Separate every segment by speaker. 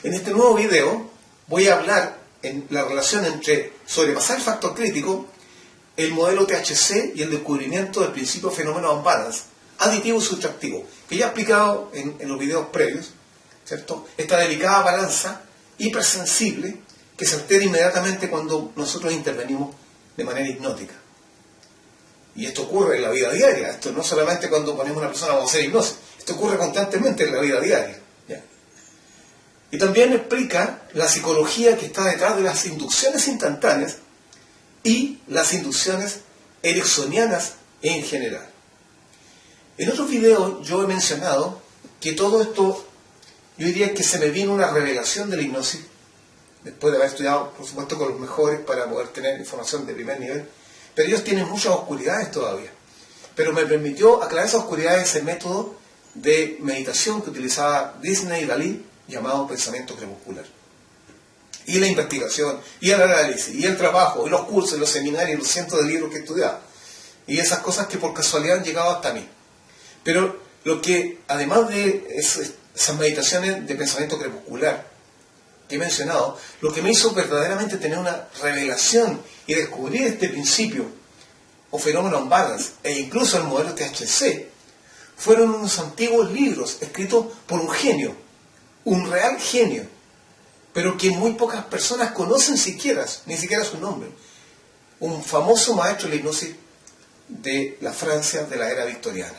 Speaker 1: En este nuevo video voy a hablar en la relación entre sobrepasar el factor crítico, el modelo THC y el descubrimiento del principio fenómeno unbalance, aditivo y sustractivo, que ya he explicado en los videos previos, ¿cierto? Esta delicada balanza hipersensible que se altera inmediatamente cuando nosotros intervenimos de manera hipnótica. Y esto ocurre en la vida diaria, esto no solamente cuando ponemos a una persona a hacer hipnosis, esto ocurre constantemente en la vida diaria. ¿Ya? Y también explica la psicología que está detrás de las inducciones instantáneas y las inducciones ericksonianas en general. En otros videos yo he mencionado que todo esto, yo diría que se me vino una revelación de la hipnosis, después de haber estudiado, por supuesto, con los mejores para poder tener información de primer nivel, pero ellos tienen muchas oscuridades todavía. Pero me permitió aclarar esas oscuridades ese método de meditación que utilizaba Disney y Dalí, llamado pensamiento crepuscular. Y la investigación, y el análisis, y el trabajo, y los cursos, y los seminarios, y los cientos de libros que he estudiado. Y esas cosas que por casualidad han llegado hasta mí. Pero lo que, además de esas meditaciones de pensamiento crepuscular que he mencionado, lo que me hizo verdaderamente tener una revelación y descubrir este principio o fenómeno unbalance, e incluso el modelo THC, fueron unos antiguos libros escritos por un genio, un real genio, pero que muy pocas personas conocen ni siquiera su nombre. Un famoso maestro de la hipnosis de la Francia de la era victoriana,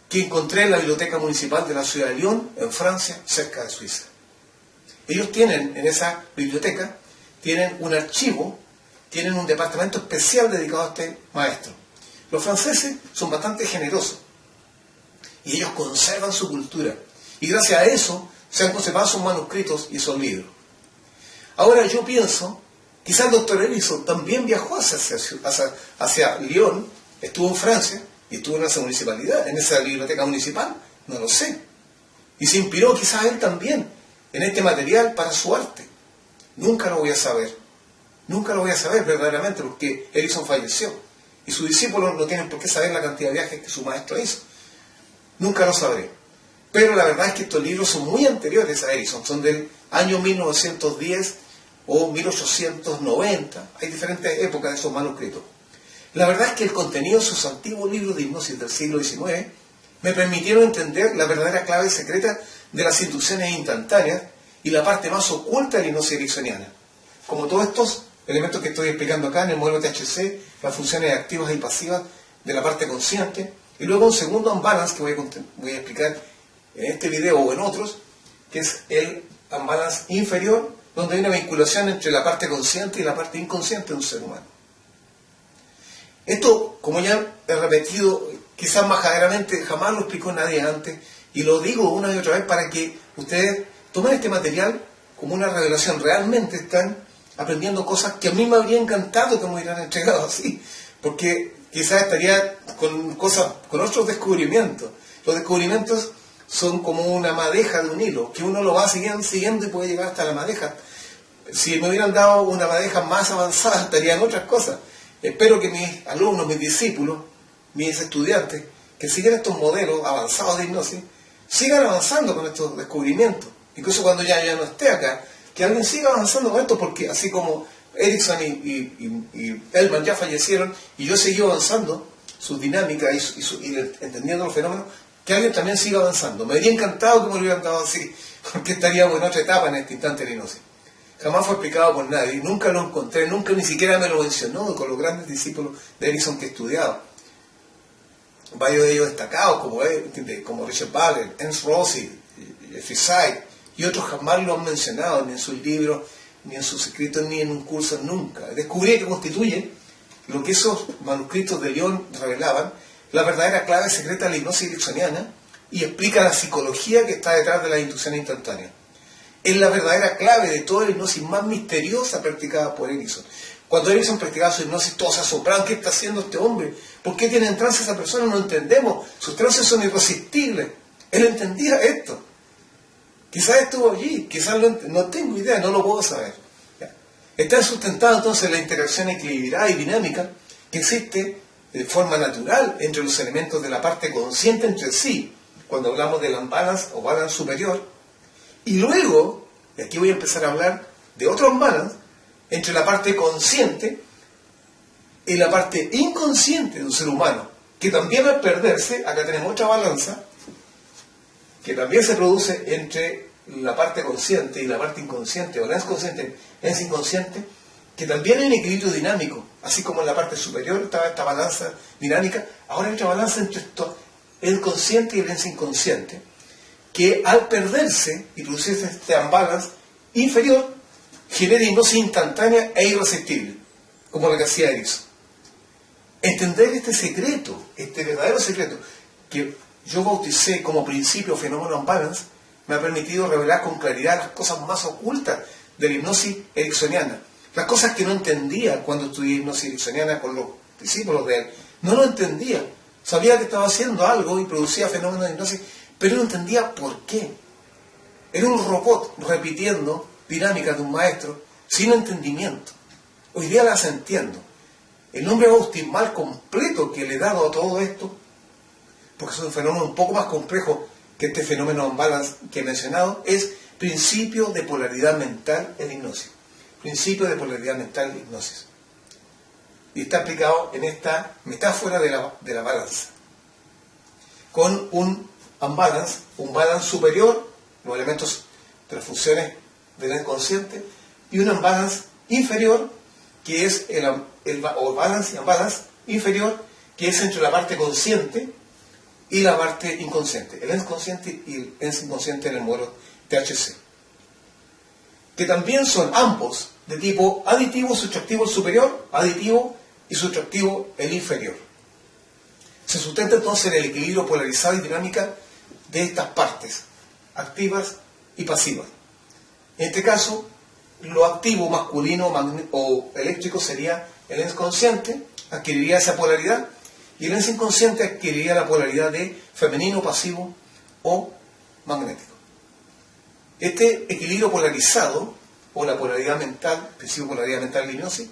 Speaker 1: que encontré en la biblioteca municipal de la ciudad de Lyon, en Francia, cerca de Suiza. Ellos tienen, en esa biblioteca, tienen un archivo, tienen un departamento especial dedicado a este maestro. Los franceses son bastante generosos y ellos conservan su cultura. Y gracias a eso se han conservado sus manuscritos y sus libros. Ahora yo pienso, quizás el doctor Ellison también viajó hacia Lyon, estuvo en Francia y estuvo en esa municipalidad, en esa biblioteca municipal, no lo sé. Y se inspiró quizás él también en este material para su arte. Nunca lo voy a saber. Nunca lo voy a saber verdaderamente porque Ellison falleció. Y sus discípulos no tienen por qué saber la cantidad de viajes que su maestro hizo. Nunca lo sabré. Pero la verdad es que estos libros son muy anteriores a Ellison. Son del año 1910 o 1890. Hay diferentes épocas de esos manuscritos. La verdad es que el contenido de sus antiguos libros de hipnosis del siglo XIX me permitieron entender la verdadera clave secreta de las inducciones instantáneas y la parte más oculta de la hipnosis ericksoniana. Como todos estos elementos que estoy explicando acá en el modelo THC, las funciones activas y pasivas de la parte consciente, y luego un segundo unbalance que voy a explicar en este video o en otros, que es el unbalance inferior, donde hay una vinculación entre la parte consciente y la parte inconsciente de un ser humano. Esto, como ya he repetido, quizás majaderamente, jamás lo explicó nadie antes, y lo digo una y otra vez para que ustedes tomen este material como una revelación. Realmente están aprendiendo cosas que a mí me habría encantado que me hubieran entregado así, porque quizás estaría con otros descubrimientos. Los descubrimientos son como una madeja de un hilo, que uno lo va siguiendo y puede llegar hasta la madeja. Si me hubieran dado una madeja más avanzada, estarían otras cosas. Espero que mis alumnos, mis discípulos, mis estudiantes, que sigan estos modelos avanzados de hipnosis, sigan avanzando con estos descubrimientos. Incluso cuando ya no esté acá, que alguien siga avanzando con esto, porque así como Erickson y Hellman ya fallecieron, y yo seguí avanzando sus dinámicas y entendiendo los fenómenos, que alguien también siga avanzando. Me habría encantado que me lo hubieran dado así, porque estaríamos en otra etapa en este instante de la hipnosis. Jamás fue explicado por nadie, nunca lo encontré, nunca ni siquiera me lo mencionó con los grandes discípulos de Erickson que he estudiado. Varios de ellos destacados, como Richard Ballard, Ernst Rossi, Jeffrey Sachs, y otros jamás lo han mencionado, ni en sus libros, ni en sus escritos, ni en un curso, nunca. Descubrí que constituye lo que esos manuscritos de Lyon revelaban, la verdadera clave secreta de la hipnosis ericksoniana, y explica la psicología que está detrás de la inducción instantánea. Es la verdadera clave de toda la hipnosis más misteriosa practicada por Erickson. Cuando Erickson practicaba su hipnosis, todos se asombraban. ¿Qué está haciendo este hombre? ¿Por qué tiene en trance esa persona? No entendemos. Sus trances son irresistibles. Él entendía esto. Quizás estuvo allí, quizás no tengo idea, no lo puedo saber. Está sustentado entonces la interacción equilibrada y dinámica que existe de forma natural entre los elementos de la parte consciente entre sí, cuando hablamos del unbalance o balance superior, Y luego, y aquí voy a empezar a hablar de otro unbalance, entre la parte consciente y la parte inconsciente de un ser humano, que también al perderse, acá tenemos otra balanza, que también se produce entre la parte consciente y la parte inconsciente, o la inconsciente, es inconsciente, que también hay un equilibrio dinámico, así como en la parte superior estaba esta balanza dinámica, ahora hay otra balanza entre esto, el consciente y el inconsciente, que al perderse y producirse este unbalance inferior, genera hipnosis instantánea e irresistible, como la que hacía Erickson. Entender este secreto, este verdadero secreto, que yo bauticé como principio fenómeno unbalance, me ha permitido revelar con claridad las cosas más ocultas de la hipnosis ericksoniana. Las cosas que no entendía cuando estudié hipnosis ericksoniana con los discípulos de él. No lo entendía. Sabía que estaba haciendo algo y producía fenómenos de hipnosis, pero no entendía por qué. Era un robot repitiendo dinámicas de un maestro sin entendimiento. Hoy día las entiendo. El nombre bautismal completo que le he dado a todo esto, porque es un fenómeno un poco más complejo que este fenómeno unbalance que he mencionado, es principio de polaridad mental en hipnosis. Principio de polaridad mental en hipnosis. Y está aplicado en esta metáfora de la balanza. Con un unbalance, un balance superior, los elementos de las funciones del inconsciente, y un unbalance inferior, que es o balance y unbalance inferior, que es entre la parte consciente y la parte inconsciente. El inconsciente y el inconsciente en el modelo THC. Que también son ambos de tipo aditivo, sustractivo el superior, aditivo y sustractivo el inferior. Se sustenta entonces en el equilibrio polarizado y dinámica de estas partes, activas y pasivas. En este caso, lo activo masculino o eléctrico sería el inconsciente, adquiriría esa polaridad, y el inconsciente adquiriría la polaridad de femenino, pasivo o magnético. Este equilibrio polarizado, o la polaridad mental, principio de polaridad mental de hipnosis,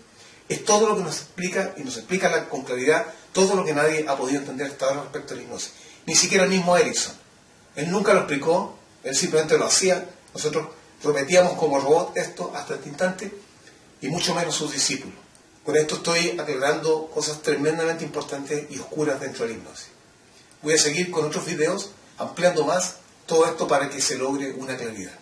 Speaker 1: es todo lo que nos explica, y nos explica con claridad, todo lo que nadie ha podido entender hasta ahora respecto a la hipnosis. Ni siquiera el mismo Erickson. Él nunca lo explicó, él simplemente lo hacía, nosotros repetíamos como robot esto hasta este instante, y mucho menos sus discípulos. Con esto estoy aclarando cosas tremendamente importantes y oscuras dentro de la hipnosis. Voy a seguir con otros videos, ampliando más todo esto para que se logre una claridad.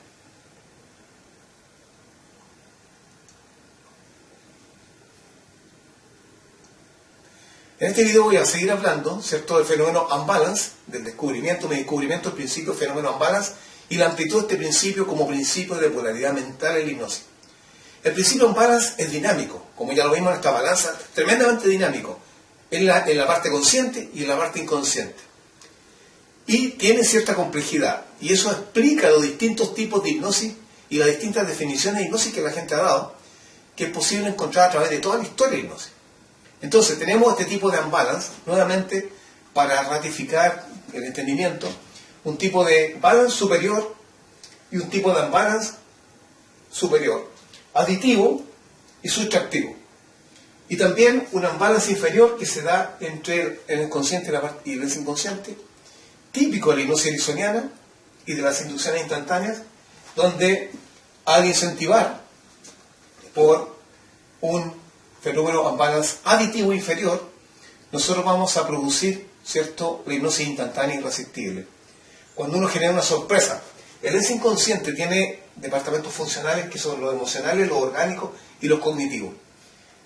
Speaker 1: En este video voy a seguir hablando, ¿cierto?, del fenómeno unbalance, del descubrimiento, mi descubrimiento del principio del fenómeno unbalance y la amplitud de este principio como principio de polaridad mental en la hipnosis. El principio unbalance es dinámico, como ya lo vimos en esta balanza, tremendamente dinámico, en la parte consciente y en la parte inconsciente. Y tiene cierta complejidad, y eso explica los distintos tipos de hipnosis y las distintas definiciones de hipnosis que la gente ha dado, que es posible encontrar a través de toda la historia de hipnosis. Entonces, tenemos este tipo de unbalance, nuevamente, para ratificar el entendimiento, un tipo de balance superior y un tipo de unbalance superior, aditivo y sustractivo. Y también un unbalance inferior que se da entre el inconsciente y el inconsciente, típico de la hipnosis ericksoniana y de las inducciones instantáneas, donde al incentivar por un fenómeno unbalance aditivo inferior, nosotros vamos a producir, ¿cierto?, la hipnosis instantánea e irresistible. Cuando uno genera una sorpresa, el inconsciente tiene departamentos funcionales que son los emocionales, los orgánicos y los cognitivos.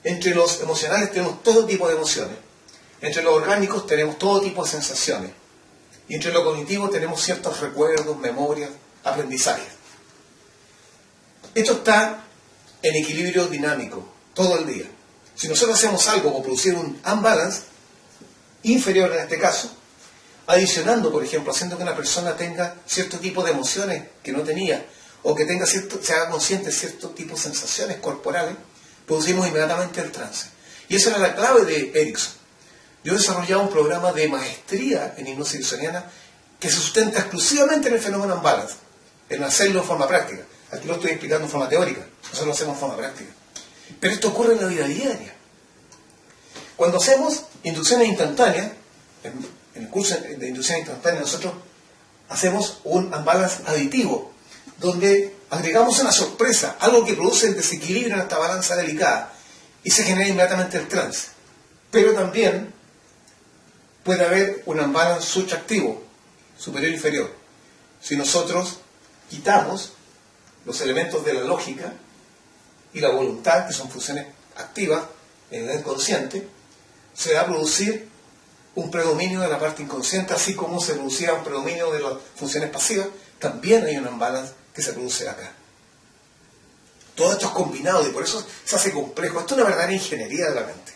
Speaker 1: Entre los emocionales tenemos todo tipo de emociones, entre los orgánicos tenemos todo tipo de sensaciones, y entre lo cognitivo tenemos ciertos recuerdos, memorias, aprendizajes. Esto está en equilibrio dinámico todo el día. Si nosotros hacemos algo como producir un unbalance, inferior en este caso, adicionando, por ejemplo, haciendo que una persona tenga cierto tipo de emociones que no tenía, o que tenga se haga consciente de cierto tipo de sensaciones corporales, producimos inmediatamente el trance. Y esa era la clave de Erickson. Yo he desarrollado un programa de maestría en hipnosis ericksoniana que se sustenta exclusivamente en el fenómeno unbalance, en hacerlo en forma práctica. Aquí lo estoy explicando en forma teórica, nosotros lo hacemos en forma práctica. Pero esto ocurre en la vida diaria. Cuando hacemos inducciones instantáneas, en el curso de inducción instantánea nosotros hacemos un unbalance aditivo, donde agregamos una sorpresa, algo que produce el desequilibrio en esta balanza delicada y se genera inmediatamente el trance. Pero también puede haber un unbalance subtractivo, superior e inferior. Si nosotros quitamos los elementos de la lógica y la voluntad, que son funciones activas en el inconsciente, se va a producir un predominio de la parte inconsciente, así como se producía un predominio de las funciones pasivas. También hay un unbalance que se produce acá. Todo esto es combinado y por eso se hace complejo. Esto es una verdadera ingeniería de la mente.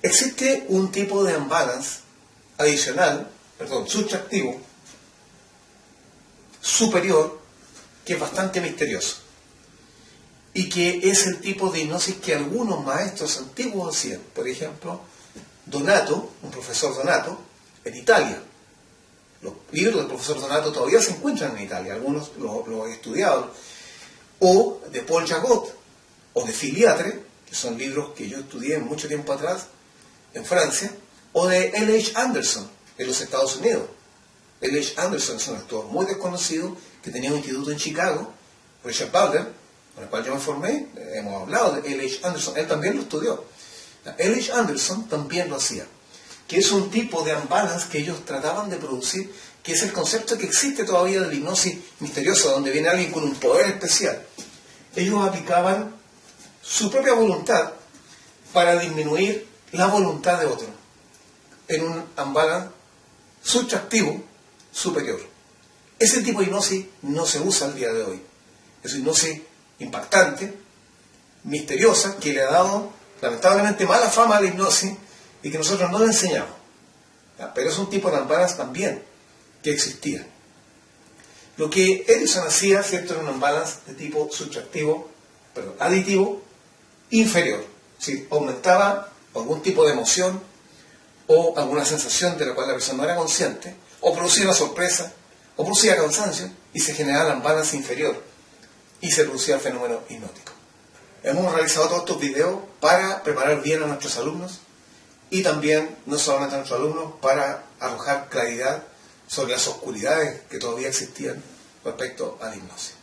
Speaker 1: Existe un tipo de unbalance adicional, subtractivo, superior, que es bastante misterioso y que es el tipo de hipnosis que algunos maestros antiguos hacían. Por ejemplo, Donato, un profesor Donato, en Italia. Los libros del profesor Donato todavía se encuentran en Italia, algunos los he estudiado. O de Paul Jagot, o de Filiatre, que son libros que yo estudié mucho tiempo atrás en Francia, o de L.H. Anderson, en los Estados Unidos. L.H. Anderson es un actor muy desconocido que tenía un instituto en Chicago, Richard Butler, con el cual yo me formé, hemos hablado de L.H. Anderson, él también lo estudió. L.H. Anderson también lo hacía, que es un tipo de unbalance que ellos trataban de producir, que es el concepto que existe todavía de la hipnosis misteriosa, donde viene alguien con un poder especial. Ellos aplicaban su propia voluntad para disminuir la voluntad de otro, en un unbalance subtractivo superior. Ese tipo de hipnosis no se usa al día de hoy. Es una hipnosis impactante, misteriosa, que le ha dado lamentablemente mala fama a la hipnosis y que nosotros no le enseñamos. Pero es un tipo de unbalance también que existía. Lo que Erickson hacía, ¿cierto?, era un unbalance de tipo aditivo, inferior. Si aumentaba algún tipo de emoción o alguna sensación de la cual la persona no era consciente, o producía una sorpresa, o producía cansancio, y se generaba el unbalance inferior, y se producía el fenómeno hipnótico. Hemos realizado todos estos videos para preparar bien a nuestros alumnos, y también, no solamente a nuestros alumnos, para arrojar claridad sobre las oscuridades que todavía existían respecto a la hipnosis.